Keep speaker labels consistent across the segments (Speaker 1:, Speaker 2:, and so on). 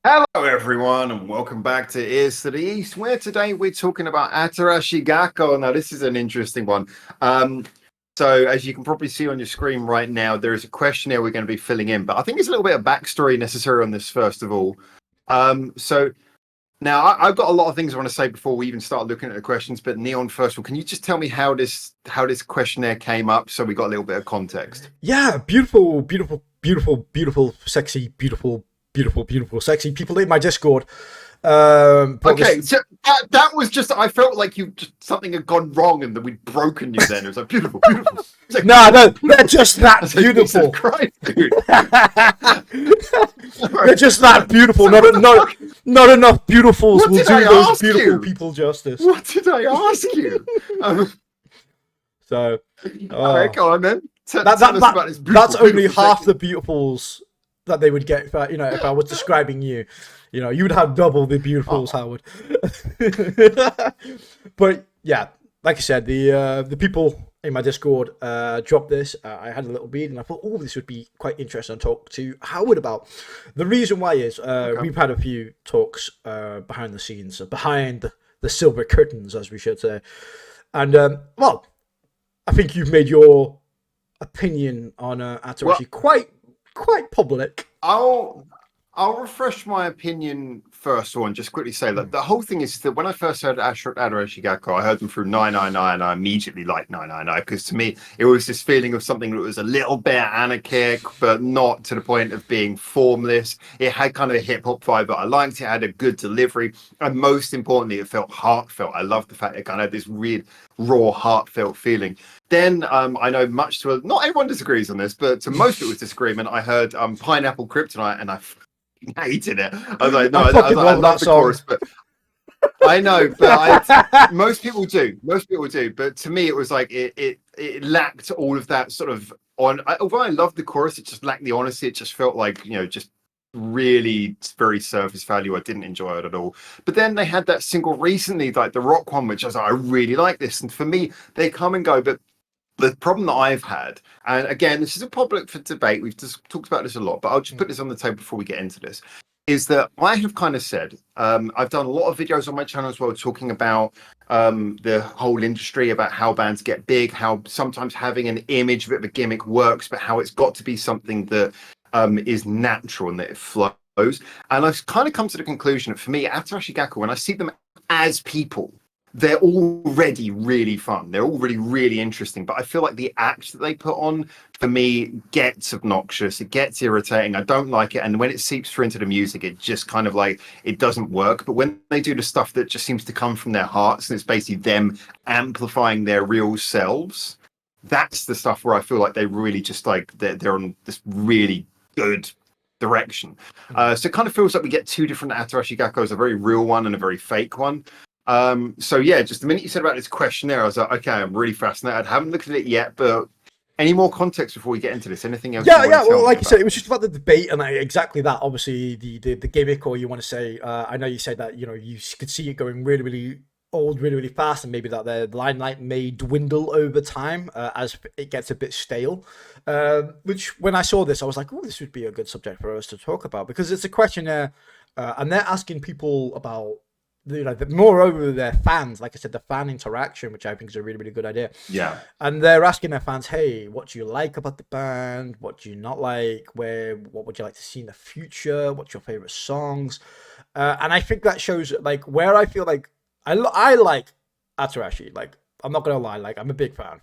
Speaker 1: Hello, everyone, and welcome back to Ears to the East, where today we're talking about Atarashii Gakko. Now, this is an interesting one. So, as you can probably see on your screen right now, there is a questionnaire we're going to be filling in, but I think there's a little bit of backstory necessary on this, first of all. So, now I've got a lot of things I want to say before we even start looking at the questions, but Neon, first of all, can you just tell me how this questionnaire came up so we got a little bit of context?
Speaker 2: Yeah, beautiful, beautiful, beautiful, beautiful, sexy, beautiful, beautiful, beautiful, sexy people in my Discord.
Speaker 1: Okay, so that was just, I felt like something had gone wrong and that we'd broken you then. It was like, beautiful, beautiful. Like,
Speaker 2: no, they're just that beautiful.
Speaker 1: Christ, dude.
Speaker 2: They're just that beautiful. Not enough beautifuls will do those beautiful people justice.
Speaker 1: What did I ask you?
Speaker 2: So,
Speaker 1: all right, go on then.
Speaker 2: That's only half the beautifuls that they would get. If I was describing you, you would have double the beautifuls, Howard. But yeah, like I said, the people in my Discord dropped this. I had a little read and I thought, oh, this would be quite interesting to talk to Howard about. The reason why is we've had a few talks behind the scenes, behind the silver curtains, as we should say. And well, I think you've made your opinion on Atarashii quite public.
Speaker 1: I'll refresh my opinion first of all and just quickly say that the whole thing is that when I first heard Atarashii Gakko, I heard them through 999 and I immediately liked 999 because to me it was this feeling of something that was a little bit anarchic but not to the point of being formless. It had kind of a hip-hop vibe that I liked. It had a good delivery and most importantly it felt heartfelt. I love the fact it kind of had this weird raw heartfelt feeling. Then I know much to not everyone disagrees on this, but to most people's disagreement, I heard Pineapple Kryptonite and I hated it. I was like, no, I love the chorus, but I know, but most people do. But to me, it was like it lacked all of that sort of although I loved the chorus, it just lacked the honesty. It just felt like just really very surface value. I didn't enjoy it at all. But then they had that single recently, like the rock one, which I was like, I really like this. And for me, they come and go, but the problem that I've had, and again, this is a public for debate, we've just talked about this a lot, but I'll just put this on the table before we get into this, is that I have kind of said, I've done a lot of videos on my channel as well, talking about the whole industry, about how bands get big, how sometimes having an image, a bit of a gimmick works, but how it's got to be something that is natural and that it flows. And I've kind of come to the conclusion that for me, Atarashii Gakko, when I see them as people, they're already really fun. They're already really interesting. But I feel like the act that they put on, for me, gets obnoxious. It gets irritating. I don't like it. And when it seeps through into the music, it just kind of like, it doesn't work. But when they do the stuff that just seems to come from their hearts, and it's basically them amplifying their real selves, that's the stuff where I feel like they really just like, they're on this really good direction. So it kind of feels like we get two different Atarashii Gakkos, a very real one and a very fake one. So yeah, just the minute you said about this questionnaire, I was like, okay, I'm really fascinated. I haven't looked at it yet, but any more context before we get into this? Anything else?
Speaker 2: Yeah. Well, like you said, it was just about the debate and exactly that. Obviously, the gimmick, or you want to say, I know you said that you could see it going really, really old, really, really fast, and maybe that the limelight may dwindle over time as it gets a bit stale. Which when I saw this, I was like, oh, this would be a good subject for us to talk about because it's a questionnaire, and they're asking people about. Moreover, their fans, like I said, the fan interaction, which I think is a really, really good idea.
Speaker 1: Yeah.
Speaker 2: And they're asking their fans, hey, what do you like about the band? What do you not like? What would you like to see in the future? What's your favorite songs? And I think that shows like where I feel like I like Atarashii. Like, I'm not going to lie, like I'm a big fan.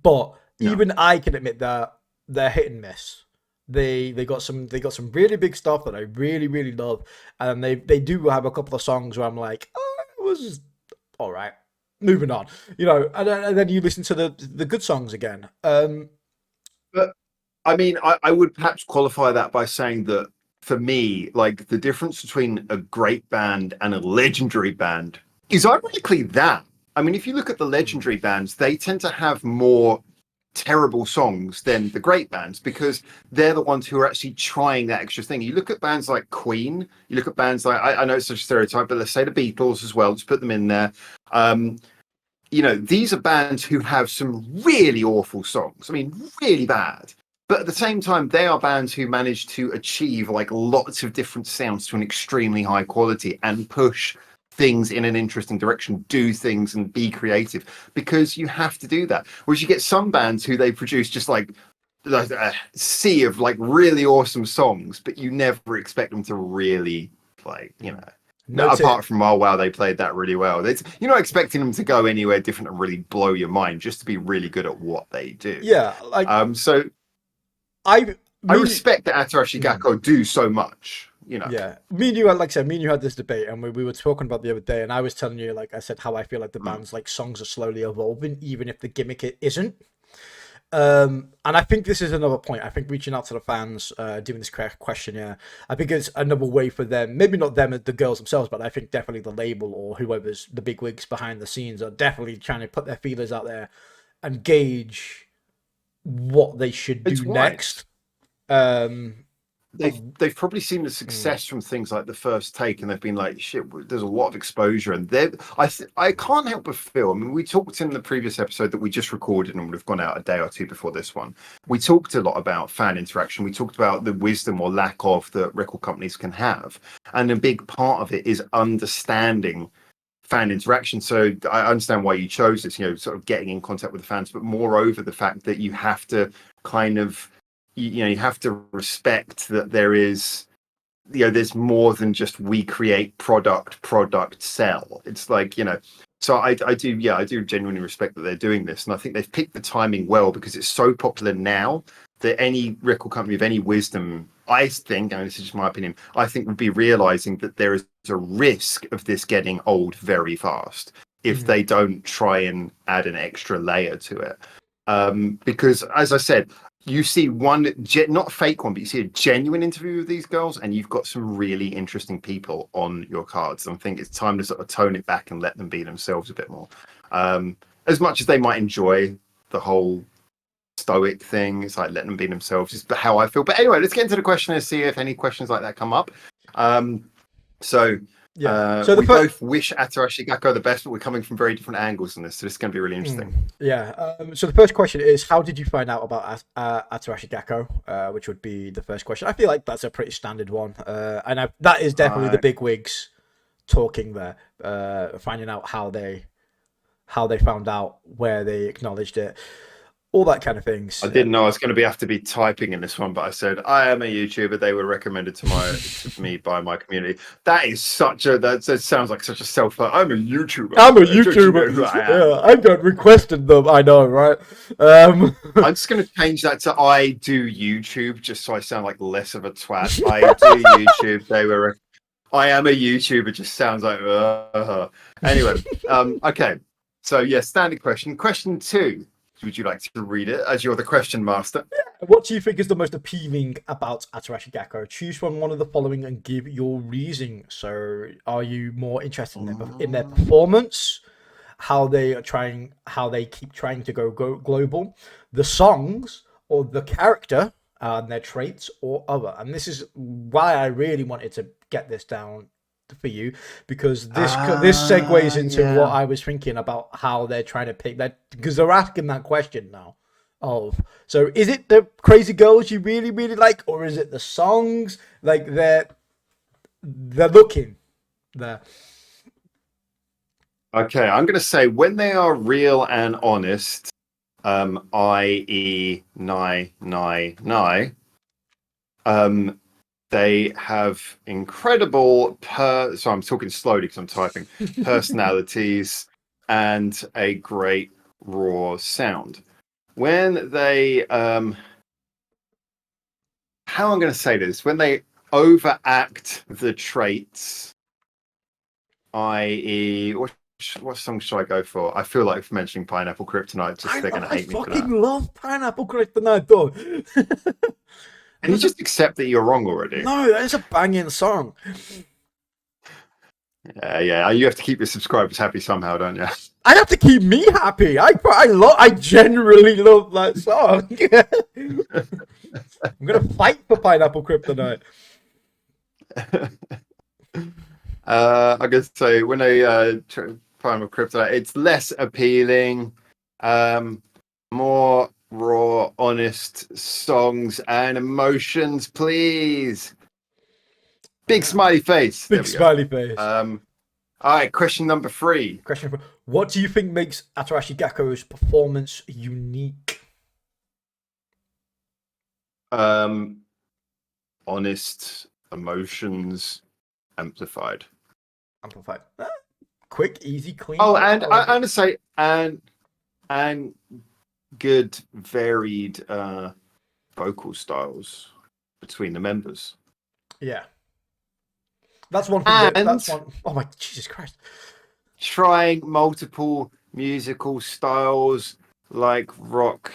Speaker 2: But even I can admit that they're hit and miss. They got some really big stuff that I really, really love, and they do have a couple of songs where I'm like, oh, it was all right. Moving on, and then you listen to the good songs again.
Speaker 1: But I mean, I would perhaps qualify that by saying that for me, like the difference between a great band and a legendary band is ironically that. I mean, if you look at the legendary bands, they tend to have more terrible songs than the great bands because they're the ones who are actually trying that extra thing. You look at bands like Queen, you look at bands like, I know it's such a stereotype, but let's say the Beatles as well, just put them in there. These are bands who have some really awful songs. I mean, really bad. but at the same time, they are bands who manage to achieve like lots of different sounds to an extremely high quality and push things in an interesting direction, do things and be creative, because you have to do that. Whereas you get some bands who they produce just like a sea of like really awesome songs, but you never expect them to really like, you know. No, apart from wow, they played that really well. You're not expecting them to go anywhere different and really blow your mind, just to be really good at what they do.
Speaker 2: Yeah, like
Speaker 1: so I respect that Atarashii Gakko do so much. You know.
Speaker 2: Yeah, me and you had, like I said, me and you had this debate, and we were talking about the other day, and I was telling you, like I said, how I feel like the band's like songs are slowly evolving, even if the gimmick isn't. And I think this is another point. I think reaching out to the fans, doing this questionnaire, I think it's another way for them, maybe not them, the girls themselves, but I think definitely the label or whoever's the big wigs behind the scenes are definitely trying to put their feelers out there and gauge what they should do next.
Speaker 1: They've probably seen the success from things like The First Take, and they've been like, shit, there's a lot of exposure. And I can't help but feel, I mean, we talked in the previous episode that we just recorded and would have gone out a day or two before this one. We talked a lot about fan interaction. We talked about the wisdom or lack of that record companies can have. And a big part of it is understanding fan interaction. So I understand why you chose this, you know, sort of getting in contact with the fans, but moreover, the fact that you have to kind of, you know, you have to respect that there is, you know, there's more than just we create product sell. It's like, you know, so I do genuinely respect that they're doing this, and I think they've picked the timing well, because it's so popular now that any record company of any wisdom, I think, and this is just my opinion, I think would be realizing that there is a risk of this getting old very fast if they don't try and add an extra layer to it. Because as I said, you see one, not a fake one, but you see a genuine interview with these girls, and you've got some really interesting people on your cards. And I think it's time to sort of tone it back and let them be themselves a bit more. As much as they might enjoy the whole stoic thing, it's like letting them be themselves is how I feel. But anyway, let's get into the question and see if any questions like that come up. So we both wish Atarashii Gakko the best, but we're coming from very different angles on this, so this is going to be really interesting.
Speaker 2: So the first question is, how did you find out about Atarashii Gakko? Which would be the first question. I feel like that's a pretty standard one, and that is definitely the big wigs talking there, finding out how they found out, where they acknowledged it, all that kind of things.
Speaker 1: I didn't know I was going to have to be typing in this one, but I said I am a YouTuber. They were recommended to me by my community. That sounds like such a self. I'm a YouTuber.
Speaker 2: I'm a YouTuber. Yeah, I got requested them. I know, right?
Speaker 1: I'm just going to change that to I do YouTube, just so I sound like less of a twat. I do YouTube. They were. I am a YouTuber. Just sounds like. Anyway, okay. So yeah, standard question. Question 2. Would you like to read it, as you're the question master?
Speaker 2: What do you think is the most appealing about Atarashii Gakko? Choose from one of the following and give your reasoning. So, are you more interested in their performance, how they keep trying to go global, the songs, or the character and their traits, or other? And this is why I really wanted to get this down for you, because this segues into what I was thinking about, how they're trying to pick that, because they're asking that question now. So is it the crazy girls you really like, or is it the songs? Like they're looking there.
Speaker 1: Okay, I'm going to say when they are real and honest, i.e. Nai, they have incredible, so I'm talking slowly because I'm typing, personalities and a great raw sound. When they, how I'm going to say this, when they overact the traits, i.e., what song should I go for? I feel like mentioning Pineapple Kryptonite, they're going to hate me for that. I
Speaker 2: fucking love Pineapple Kryptonite, though.
Speaker 1: Can you just accept that you're wrong already?
Speaker 2: No, that is a banging song.
Speaker 1: Yeah. You have to keep your subscribers happy somehow, don't you?
Speaker 2: I have to keep me happy. I genuinely love that song. I'm gonna fight for Pineapple Kryptonite.
Speaker 1: I guess so. When Pineapple Kryptonite, it's less appealing, more raw, honest songs and emotions, please. Big smiley face. There
Speaker 2: Big
Speaker 1: we go.
Speaker 2: smiley face.
Speaker 1: All right, question number 3.
Speaker 2: Question for what do you think makes Atarashii Gakko's performance unique?
Speaker 1: Honest emotions amplified.
Speaker 2: Amplified. Quick, easy, clean.
Speaker 1: Oh, and I want to say and good varied vocal styles between the members.
Speaker 2: Yeah. That's one thing.
Speaker 1: And
Speaker 2: That's one. Oh my Jesus Christ!
Speaker 1: trying multiple musical styles like rock,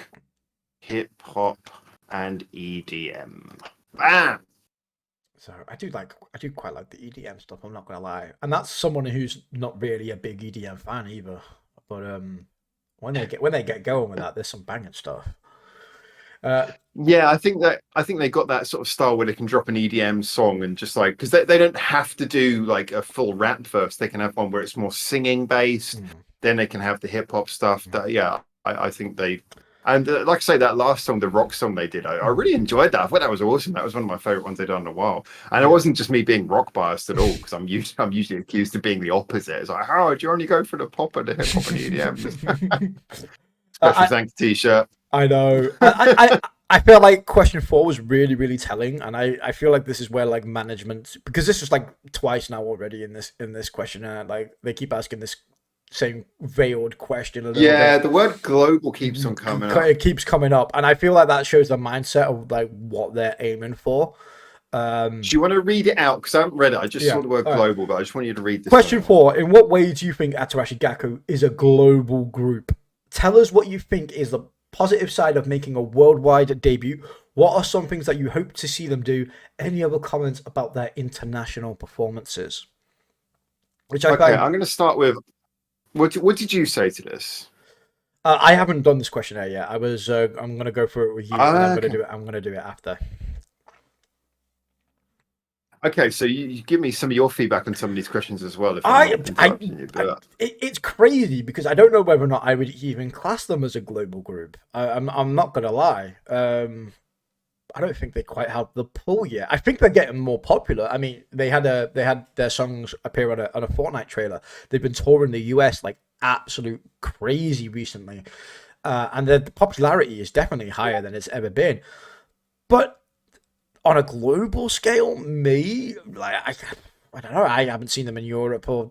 Speaker 1: hip hop, and EDM. Bam!
Speaker 2: So I do quite like the EDM stuff. I'm not gonna lie, and that's someone who's not really a big EDM fan either. But when they get going with that, there's some banging stuff.
Speaker 1: Yeah, I think they got that sort of style where they can drop an EDM song and just like, because they don't have to do like a full rap verse. They can have one where it's more singing based. Then they can have the hip hop stuff. That I think they, and like I say, that last song, the rock song they did, I really enjoyed that. I thought that was awesome. That was one of my favorite ones they've done in a while. And it wasn't just me being rock biased at all, because I'm usually accused of being the opposite. It's like, how do you only go for the pop and the hip hop and EDM? Special thanks T-shirt.
Speaker 2: I know. I feel like question 4 was really, really telling, and I feel like this is where like management, because this is like twice now already in this questionnaire, like they keep asking this same veiled question a little bit.
Speaker 1: The word global keeps on coming up.
Speaker 2: It keeps coming up, and I feel like that shows the mindset of like what they're aiming for.
Speaker 1: Do you want to read it out? Because I haven't read it. I just saw the word global, but I just want you to read this.
Speaker 2: Question 4: in what way do you think Atarashii Gakko is a global group? Tell us what you think is the positive side of making a worldwide debut. What are some things that you hope to see them do? Any other comments about their international performances?
Speaker 1: I'm going to start with what did you say to this?
Speaker 2: I haven't done this questionnaire yet. I was. I'm going to go through it with you. And I'm going to do it. I'm going to do it after.
Speaker 1: Okay, so you give me some of your feedback on some of these questions as well.
Speaker 2: It's crazy because I don't know whether or not I would even class them as a global group. I'm not gonna lie. I don't think they quite have the pull yet. I think they're getting more popular. I mean, they had their songs appear on a Fortnite trailer. They've been touring the US like absolute crazy recently, and the popularity is definitely higher than it's ever been. But on a global scale, I don't know. I haven't seen them in Europe for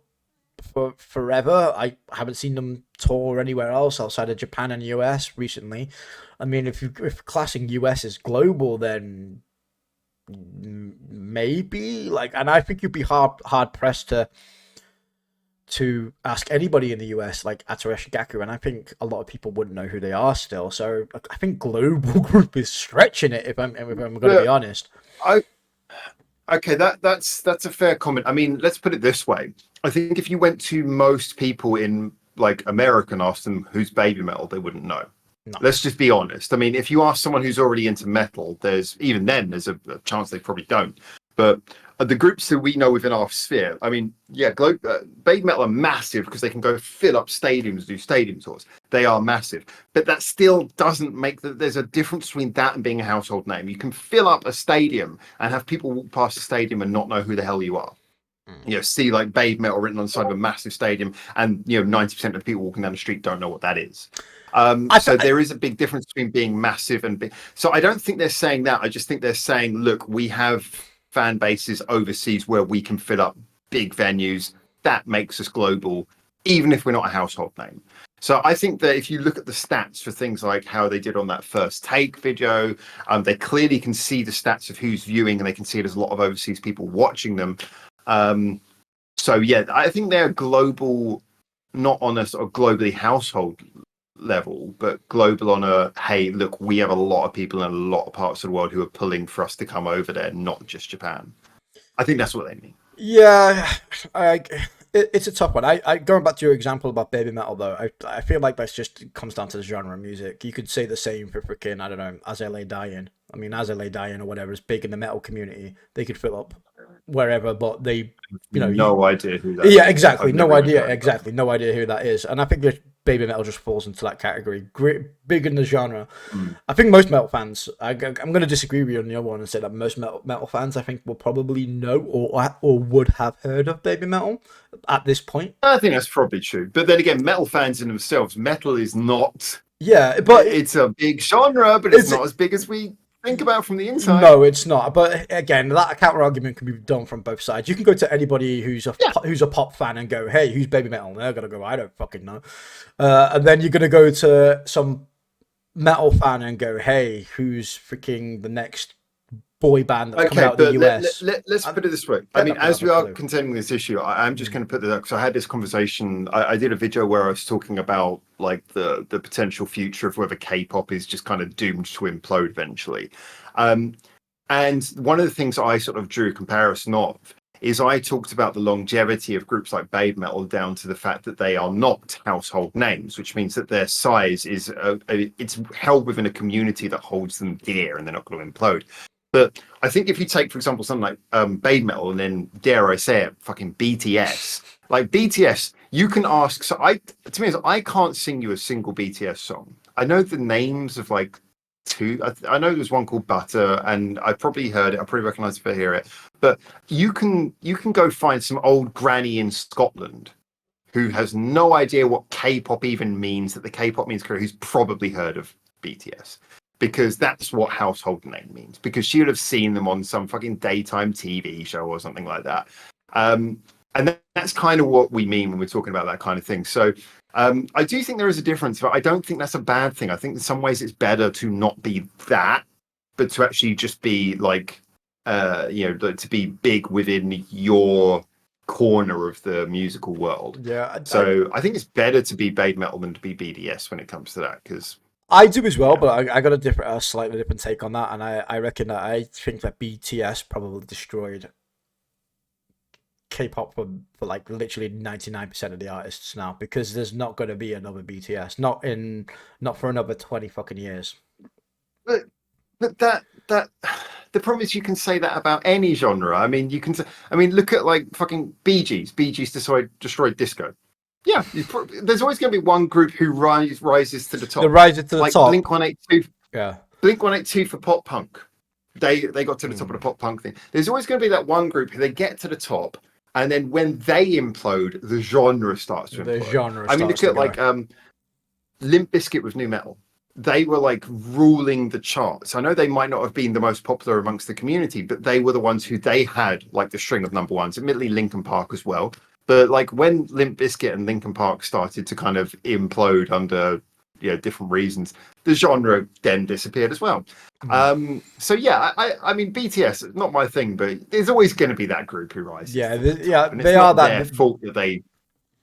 Speaker 2: forever. I haven't seen them tour anywhere else outside of Japan and US recently. I mean, if classing US as global, then maybe and I think you'd be hard pressed to ask anybody in the US like Atarashii Gakko, and I think a lot of people wouldn't know who they are still. So I think global group is stretching it if I'm going to be honest.
Speaker 1: Okay, that's a fair comment. I mean, let's put it this way. I think if you went to most people in like America and asked them who's baby metal, they wouldn't know. No. Let's just be honest. I mean, if you ask someone who's already into metal, there's a chance they probably don't. But the groups that we know within our sphere, I mean, baby metal are massive because they can go fill up stadiums, do stadium tours. They are massive. But that still doesn't make there's a difference between that and being a household name. You can fill up a stadium and have people walk past the stadium and not know who the hell you are. See like baby metal written on the side of a massive stadium, and 90% of the people walking down the street don't know what that is. So there is a big difference between being massive and big. So I don't think they're saying that. I just think they're saying, look, we have fan bases overseas where we can fill up big venues. That makes us global, even if we're not a household name. So I think that if you look at the stats for things like how they did on that First Take video, they clearly can see the stats of who's viewing, and they can see there's a lot of overseas people watching them. So I think they're global, not on a sort of globally household level, but global on a, hey, look, we have a lot of people in a lot of parts of the world who are pulling for us to come over there, not just Japan. I think that's what they mean.
Speaker 2: Yeah, it's a tough one. I going back to your example about baby metal though, I feel like that's just comes down to the genre of music. You could say the same for freaking, I don't know, As I Lay Dying. I mean, As I Lay Dying or whatever is big in the metal community. They could fill up wherever, but they,
Speaker 1: no idea who that is.
Speaker 2: Yeah, exactly. No idea. Exactly. No idea who that is. And I think baby metal just falls into that category. Great, big in the genre.
Speaker 1: Mm.
Speaker 2: I think most metal fans. I'm going to disagree with you on the other one and say that most metal fans, I think, will probably know or would have heard of baby metal at this point.
Speaker 1: I think that's probably true. But then again, metal fans in themselves, metal is not.
Speaker 2: Yeah, but
Speaker 1: It's a big genre, but it's not as big as we think about from the inside.
Speaker 2: No, it's not. But again, that counter argument can be done from both sides. You can go to anybody who's a pop fan and go, "Hey, who's baby metal?" And they're gonna go, "I don't fucking know." And then you're gonna go to some metal fan and go, "Hey, who's freaking the next boy band that's coming out of the US?"
Speaker 1: Let's put it this way. I mean, as we are contending this issue, I'm just going to put this up because I had this conversation. I did a video where I was talking about like the potential future of whether K-pop is just kind of doomed to implode eventually. And one of the things I sort of drew a comparison of is I talked about the longevity of groups like Babe Metal down to the fact that they are not household names, which means that their size is it's held within a community that holds them dear and they're not going to implode. But I think if you take, for example, something like Babe Metal and then, dare I say it, fucking BTS. Like BTS, you can ask. So to me, I can't sing you a single BTS song. I know the names of like two. I know there's one called Butter, and I probably heard it. I probably recognise if I hear it. But you can go find some old granny in Scotland who has no idea what K-pop even means. That the K-pop means Korea, who's probably heard of BTS. Because that's what household name means. Because she would have seen them on some fucking daytime TV show or something like that. And that's kind of what we mean when we're talking about that kind of thing. So I do think there is a difference, but I don't think that's a bad thing. I think in some ways it's better to not be that, but to actually just be like, to be big within your corner of the musical world.
Speaker 2: Yeah.
Speaker 1: I think it's better to be Babe Metal than to be BDS when it comes to that, because
Speaker 2: I do as well, but I got a slightly different take on that, and I reckon that I think that BTS probably destroyed K-pop for like literally 99% of the artists now, because there's not going to be another BTS, not for another 20 fucking years.
Speaker 1: But that the problem is you can say that about any genre. I mean, look at like fucking Bee Gees. Bee Gees destroyed disco. Yeah, there's always going to be one group who rises to the top.
Speaker 2: The rises to the top.
Speaker 1: Blink 182.
Speaker 2: Yeah.
Speaker 1: Blink 182 for pop punk. They got to the top of the pop punk thing. There's always going to be that one group who they get to the top, and then when they implode, the genre starts to implode. I mean, look at like Limp Bizkit with nu metal. They were like ruling the charts. I know they might not have been the most popular amongst the community, but they were the ones who they had like the string of number ones. Admittedly, Linkin Park as well. But like when Limp Bizkit and Linkin Park started to kind of implode under different reasons, the genre then disappeared as well. So yeah, I mean BTS, not my thing, but there's always going to be that group who rises.
Speaker 2: Yeah,
Speaker 1: and
Speaker 2: they are that.
Speaker 1: Their fault that they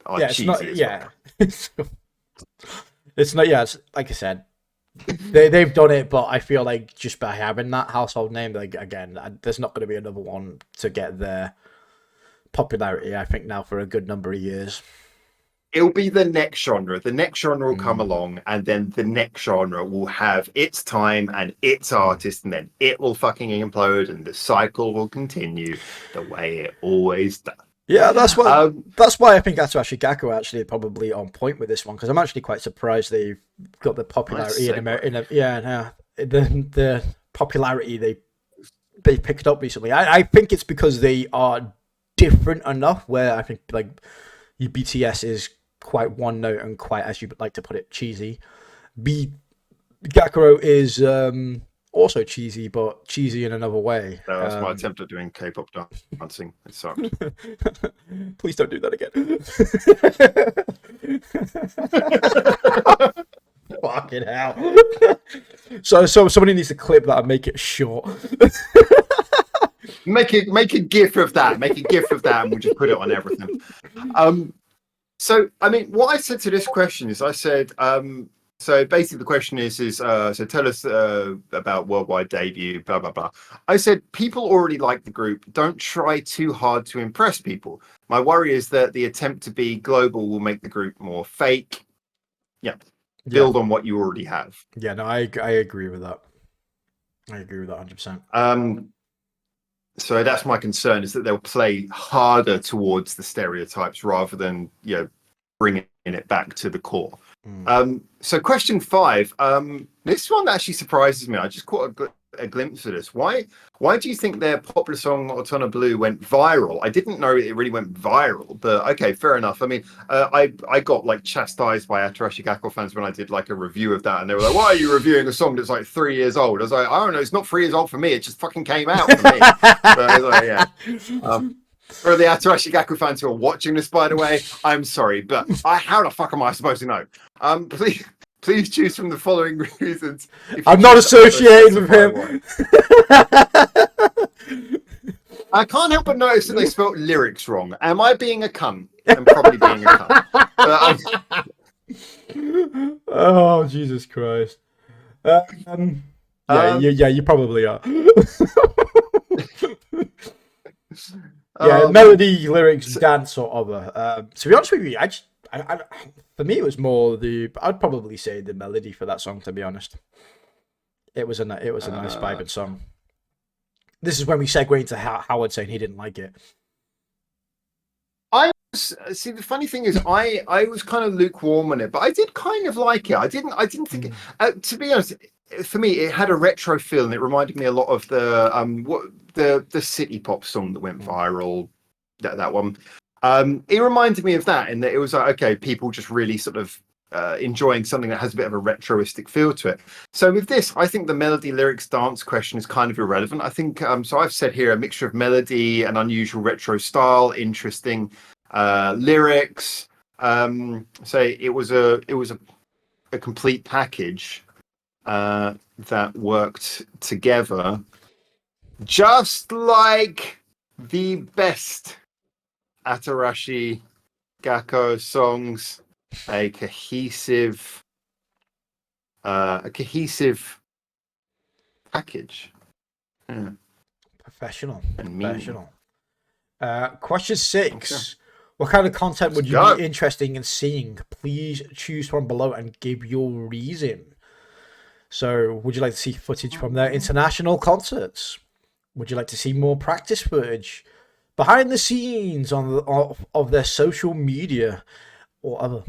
Speaker 1: are cheesy.
Speaker 2: It's not. Yeah, it's, like I said, they've done it, but I feel like just by having that household name, like again, there's not going to be another one to get there. Popularity, I think, now for a good number of years.
Speaker 1: It'll be the next genre. The next genre will come along, and then the next genre will have its time and its artist, and then it will fucking implode, and the cycle will continue the way it always does.
Speaker 2: Yeah, that's why I think Atarashii Gakko actually probably on point with this one, because I'm actually quite surprised they've got the popularity the popularity they picked up recently. I think it's because they are different enough where I think like your BTS is quite one note and quite, as you like to put it, cheesy. Gakko is also cheesy, but cheesy in another way.
Speaker 1: That was my attempt at doing K-pop dancing. It sucked.
Speaker 2: Please don't do that again. Fucking hell. So somebody needs to clip that and make it short.
Speaker 1: Make a gif of that. Make a gif of that, and we'll just put it on everything. So I mean, what I said to this question is, I said, so basically the question is so tell us about worldwide debut, blah blah blah. I said people already like the group. Don't try too hard to impress people. My worry is that the attempt to be global will make the group more fake. Yeah, build on what you already have.
Speaker 2: Yeah, no, I agree with that. I agree with that 100%.
Speaker 1: So that's my concern, is that they'll play harder towards the stereotypes rather than bringing it back to the core. So question 5. This one actually surprises me. I just caught a glimpse of this. Why do you think their popular song Autona Blue went viral? I didn't know it really went viral, but okay, fair enough. I mean, I got like chastised by Atarashii Gakko fans when I did like a review of that, and they were like, "Why are you reviewing a song that's like 3 years old?" I was like, "I don't know, it's not 3 years old for me. It just fucking came out for me." But I was like, yeah. For the Atarashii Gakko fans who are watching this, by the way, I'm sorry, but how the fuck am I supposed to know? Please choose from the following reasons.
Speaker 2: I'm not associated with him.
Speaker 1: I can't help but notice that they spelt lyrics wrong. Am I being a cunt? I'm probably being a cunt.
Speaker 2: Oh, Jesus Christ. Yeah, you probably are. Yeah, melody, lyrics, dance, or other. To be honest with you, for me, it was more I'd probably say the melody for that song. To be honest, it was a nice vibing song. This is when we segue into Howard saying he didn't like it.
Speaker 1: See, the funny thing is, I was kind of lukewarm on it, but I did kind of like it. I didn't think to be honest. For me, it had a retro feel, and it reminded me a lot of the city pop song that went viral. That one. It reminded me of that, in that it was like, okay, people just really sort of enjoying something that has a bit of a retroistic feel to it. So with this, I think the melody, lyrics, dance question is kind of irrelevant. I think so. I've said here a mixture of melody and unusual retro style, interesting lyrics. So it was a complete package that worked together, just like the best Atarashii Gakko songs, a cohesive package. Yeah.
Speaker 2: Professional.
Speaker 1: And
Speaker 2: Question 6.
Speaker 1: Okay.
Speaker 2: What kind of content would you be interested in seeing? Please choose from below and give your reason. So, would you like to see footage from their international concerts? Would you like to see more practice footage, behind the scenes of their social media, or other?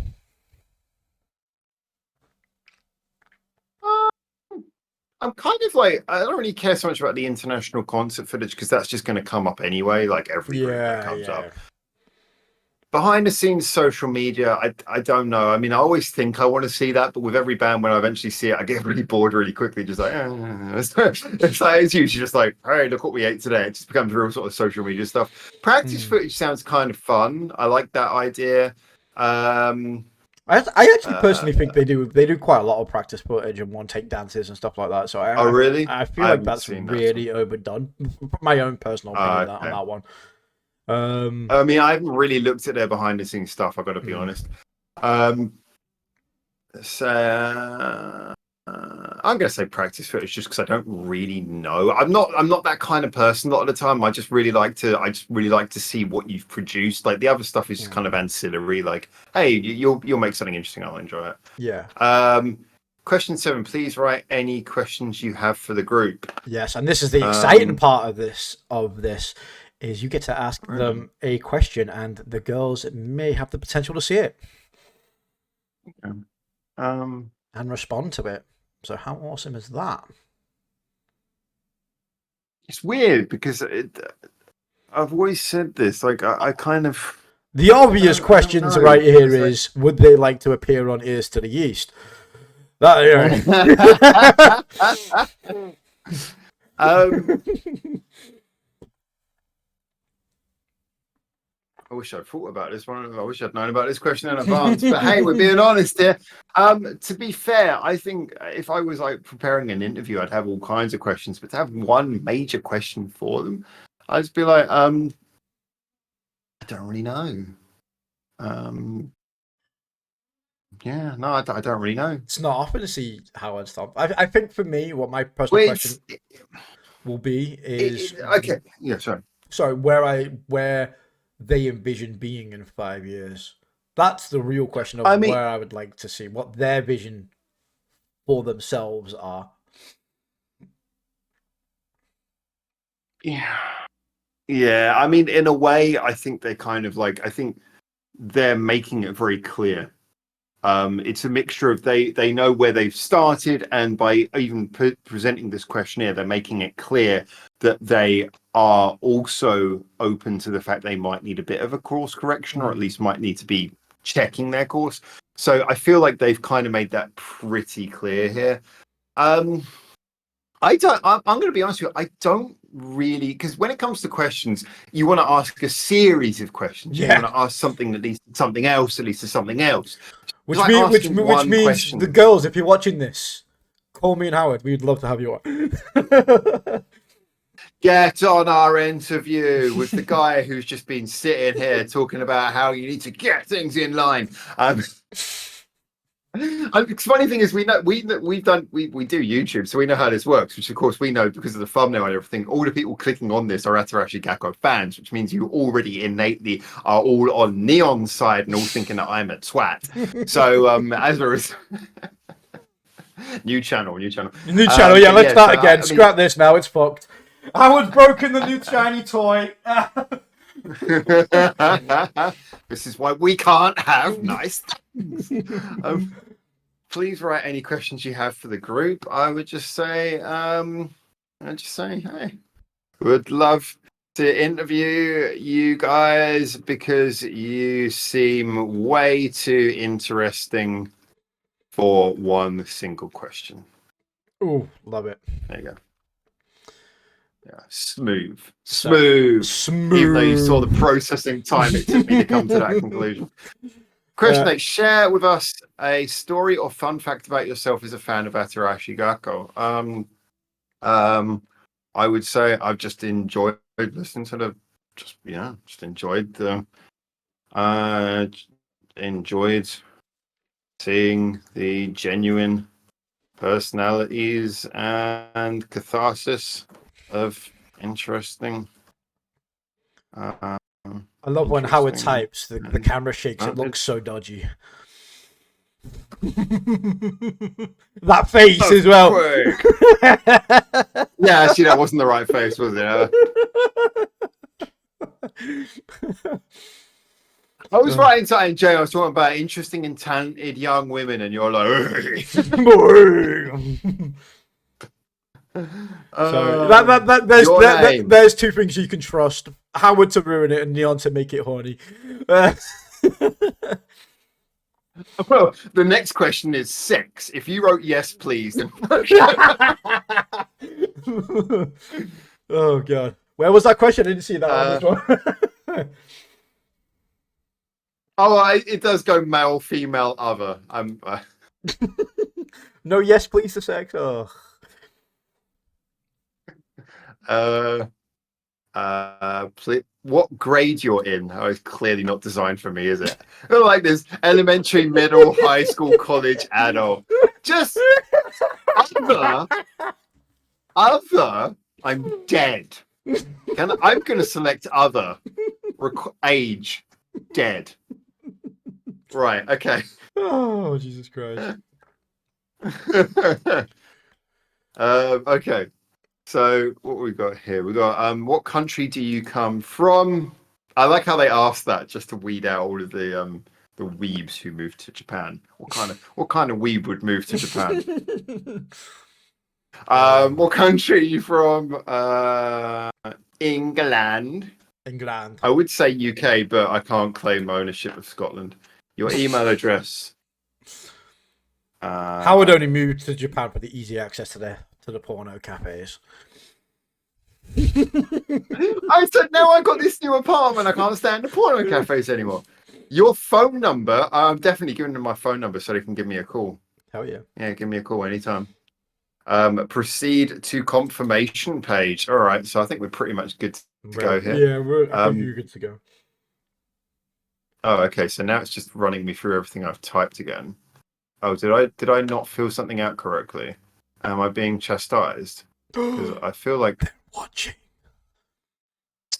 Speaker 1: I'm kind of like, I don't really care so much about the international concert footage, because that's just going to come up anyway, like every group that comes up. Behind the scenes social media, I don't know. I mean, I always think I want to see that, but with every band, when I eventually see it, I get really bored really quickly. Just like, it's usually just like, hey, look what we ate today. It just becomes real sort of social media stuff. Practice footage sounds kind of fun. I like that idea.
Speaker 2: I actually personally think they do quite a lot of practice footage and one take dances and stuff like that. So
Speaker 1: really?
Speaker 2: I feel like that's really overdone. My own personal opinion on that one.
Speaker 1: I mean, I haven't really looked at their behind the scenes stuff, I've got to be honest. So I'm gonna say practice footage, just because I don't really know. I'm not that kind of person a lot of the time. I just really like to see what you've produced. Like the other stuff is just kind of ancillary, like, hey, you'll make something interesting, I'll enjoy it.
Speaker 2: Yeah.
Speaker 1: Question 7, please write any questions you have for the group.
Speaker 2: Yes, and this is the exciting part of this is you get to ask them a question, and the girls may have the potential to see it.
Speaker 1: Okay.
Speaker 2: And respond to it. So how awesome is that?
Speaker 1: It's weird because I've always said this. Like I kind of
Speaker 2: the obvious questions right here is: would they like to appear on Ears to the East? That,
Speaker 1: I wish I'd thought about this one. I wish I'd known about this question in advance. But hey, we're being honest here. To be fair, I think if I was like preparing an interview, I'd have all kinds of questions. But to have one major question for them, I'd just be like, I don't really know. Yeah, no, I don't really know.
Speaker 2: It's not often to see Howard stop. I think for me, what my personal question will be is
Speaker 1: okay. Yeah, sorry.
Speaker 2: Sorry, where they envision being in 5 years. That's the real question of where I would like to see what their vision for themselves are.
Speaker 1: Yeah. I mean, in a way, I think they're kind of like, I think they're making it very clear It's a mixture of they know where they've started, and by even presenting this questionnaire, they're making it clear that they are also open to the fact they might need a bit of a course correction, or at least might need to be checking their course. So I feel like they've kind of made that pretty clear here. I don't. I'm going to be honest with you. I don't really, because when it comes to questions, you want to ask a series of questions. You want to ask something that leads to something else, that leads to something else.
Speaker 2: Which
Speaker 1: Like
Speaker 2: means
Speaker 1: question.
Speaker 2: the girls, if you're watching this, call me and Howard. We'd love to have you on.
Speaker 1: Get on our interview with the guy who's just been sitting here talking about how you need to get things in line. The funny thing is, we do YouTube, so we know how this works. Which, of course, we know because of the thumbnail and everything. All the people clicking on this are Atarashii Gakko fans, which means you already innately are all on Neon's side and all thinking that I'm a twat. So, as a result, new channel. Yeah,
Speaker 2: let's start again. Scrap this now. It's fucked. Howard's broken the new shiny toy.
Speaker 1: This is why we can't have nice things. Please write any questions you have for the group. I would just say, hey, would love to interview you guys because you seem way too interesting for one single question.
Speaker 2: Ooh, love it.
Speaker 1: There you go. Yeah, smooth.
Speaker 2: Even
Speaker 1: though you saw the processing time it took me to come to that conclusion. Question 8. Share with us a story or fun fact about yourself as a fan of Atarashii Gakko. I would say I've just enjoyed listening to enjoyed seeing the genuine personalities and catharsis of interesting.
Speaker 2: I love when Howard types, the camera shakes, it looks so dodgy. That face as well.
Speaker 1: Yeah, actually, that wasn't the right face, was it? I was writing something in jail. I was talking about interesting and talented young women, and you're like,
Speaker 2: so there's two things you can trust: Howard to ruin it and Neon to make it horny.
Speaker 1: Well, the next question is sex. If you wrote yes, please. Then...
Speaker 2: Oh god, where was that question? I didn't see that one.
Speaker 1: It does go male, female, other.
Speaker 2: No, yes, please to sex.
Speaker 1: Please, what grade you're in? Oh, it's clearly not designed for me, is it? Like this elementary, middle, high school, college, adult. Just other. I'm dead. I'm going to select other. Age, dead. Right. Okay.
Speaker 2: Oh, Jesus Christ.
Speaker 1: Okay. So what we got here? We got what country do you come from? I like how they asked that just to weed out all of the weebs who moved to Japan. What kind of weeb would move to Japan? What country are you from? England.
Speaker 2: England.
Speaker 1: I would say UK, but I can't claim ownership of Scotland. Your email address.
Speaker 2: Howard only moved to Japan for the easy access to the porno cafes.
Speaker 1: I said, now I got this new apartment. I can't stand the porno cafes anymore. Your phone number, I'm definitely giving them my phone number so they can give me a call.
Speaker 2: Hell yeah.
Speaker 1: Yeah, give me a call anytime. Proceed to confirmation page. All right, so I think we're pretty much good to go here.
Speaker 2: Yeah, I think you're good to go.
Speaker 1: Oh, okay. So now it's just running me through everything I've typed again. Oh, did I not fill something out correctly? Am I being chastised? Because I feel like
Speaker 2: watching.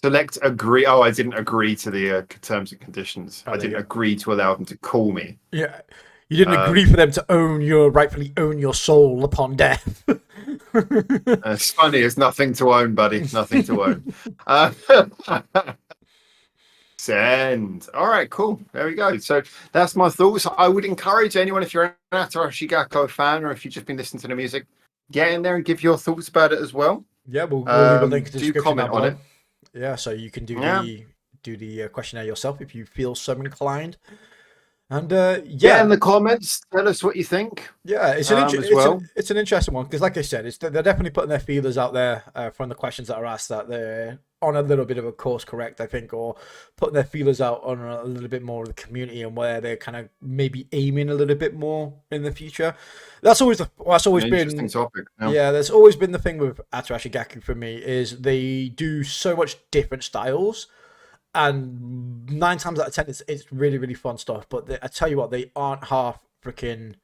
Speaker 1: Select agree. Oh, I didn't agree to the terms and conditions. I didn't agree to allow them to call me.
Speaker 2: Yeah, you didn't agree for them to rightfully own your soul upon death.
Speaker 1: It's funny. It's nothing to own, buddy. Nothing to own. Send. All right, cool. There we go. So that's my thoughts. I would encourage anyone, if you're an Atarashii Gakko fan or if you've just been listening to the music, get in there and give your thoughts about it as well.
Speaker 2: Yeah, we'll leave a link in the
Speaker 1: Do
Speaker 2: description
Speaker 1: comment
Speaker 2: down
Speaker 1: on
Speaker 2: below.
Speaker 1: it.
Speaker 2: Yeah, so you can do
Speaker 1: Yeah.
Speaker 2: the questionnaire yourself if you feel so inclined. And
Speaker 1: Get in the comments. Tell us what you think.
Speaker 2: yeah, it's it's an interesting one because, like I said, they're definitely putting their feelers out there from the questions that are asked, that they're on a little bit of a course correct, I think, or putting their feelers out on a little bit more of the community and where they're kind of maybe aiming a little bit more in the future. That's always been
Speaker 1: interesting topic.
Speaker 2: Yeah, there's always been the thing with Atarashii Gakko for me is they do so much different styles. And 9 times out of 10, it's really, really fun stuff. But I tell you what, they aren't half freaking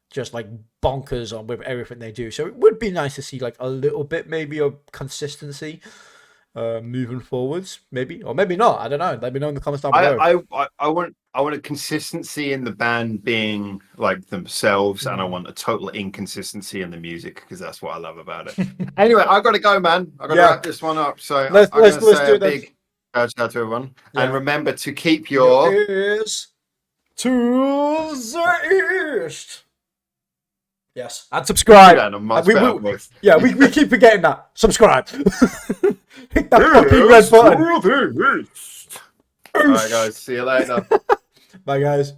Speaker 2: just like bonkers on with everything they do. So it would be nice to see like a little bit maybe of consistency moving forwards, maybe, or maybe not. I don't know. Let me know in the comments down below.
Speaker 1: I want a consistency in the band being like themselves, and I want a total inconsistency in the music because that's what I love about it. Anyway, I got to go, man. I got to wrap this one up. So
Speaker 2: let's do
Speaker 1: a big shout out to everyone, and remember to keep your
Speaker 2: ears to the east. Yes, and subscribe. We keep forgetting that. Subscribe. Hit that fucking red button.
Speaker 1: All right, guys. See you later.
Speaker 2: Bye, guys.